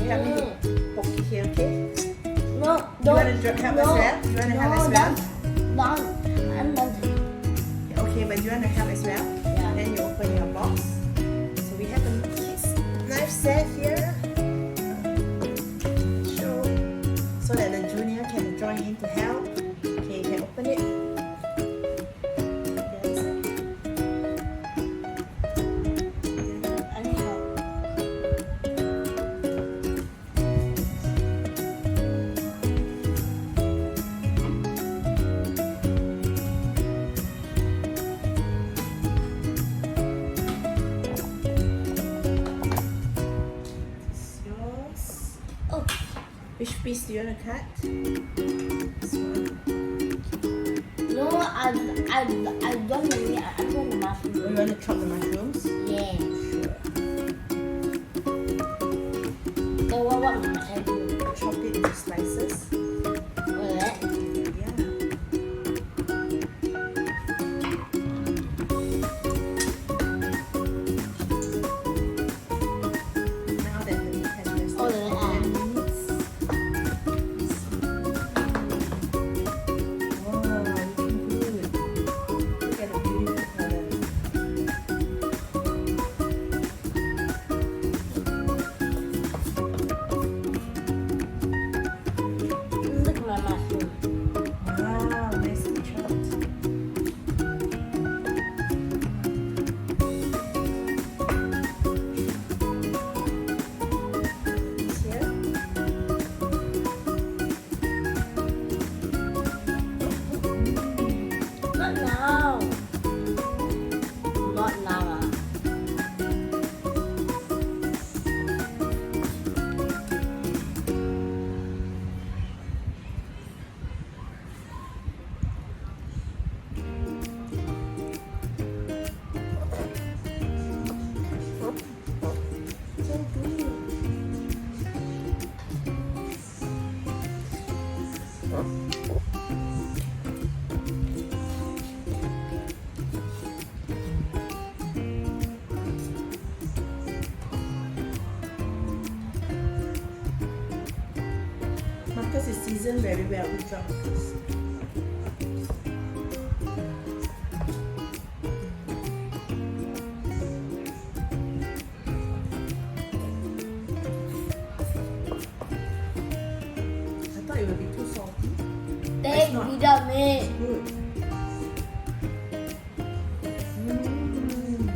help me to poke it here, okay? No, You don't. want to help as well? You want to help as well? Don't. I'm not. Okay, but you want to help as well? Yeah. Then you open your box. So we have a kids knife set here. So that the junior can join in to help. Okay, you can open it. Which piece do you want to cut? This one. No, I don't really. I want the mushroom. You want to chop the mushrooms? Yeah. Sure. Then what must I do? Chop it into slices. With it? Yeah. Now that the meat has rested Oh, for yeah. 10 minutes. Wow, looking good. Look at the beautiful color. Look at my mushroom. Wow, nicely chopped. This here. Not now. Not now. So good. Marcus is seasoned very well. Good job, Marcus. I thought it would be too salty. Take not. without me. Good. Mm.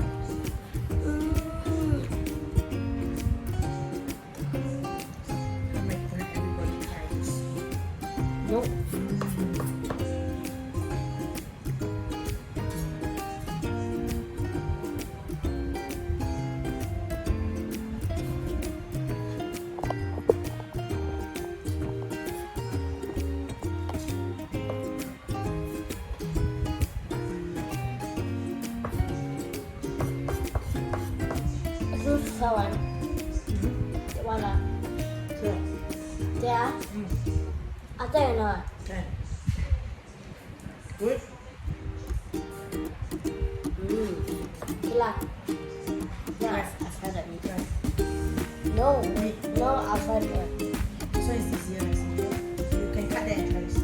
I'm going to let everybody try this. Nope. This is one. That one lah. Sure. Yeah. I tell you not. Okay. Good. Okay lah. Yeah, Right. I tried that. Right. No, Meat. no, outside there. This one is easier. You can cut that and try this.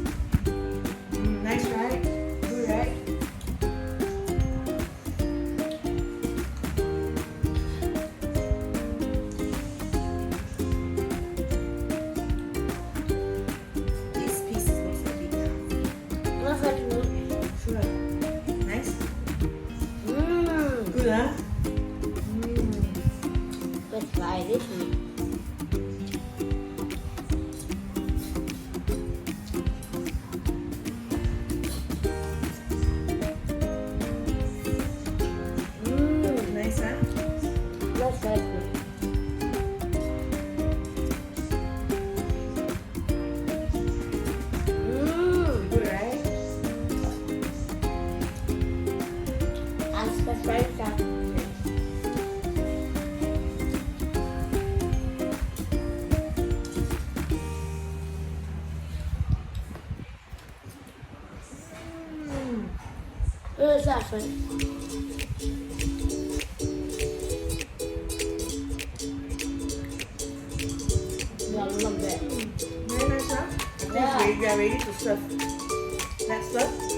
Nice, right? Good, right? This piece is also big. What's that mean? Sure. Nice? Mmm. Good, huh? Let's try this meat. Nice, huh? Let's try this. Good, right? And special that. Where's that one? I love it. Very nice, huh? I think Yeah. we are ready to serve. Let's serve.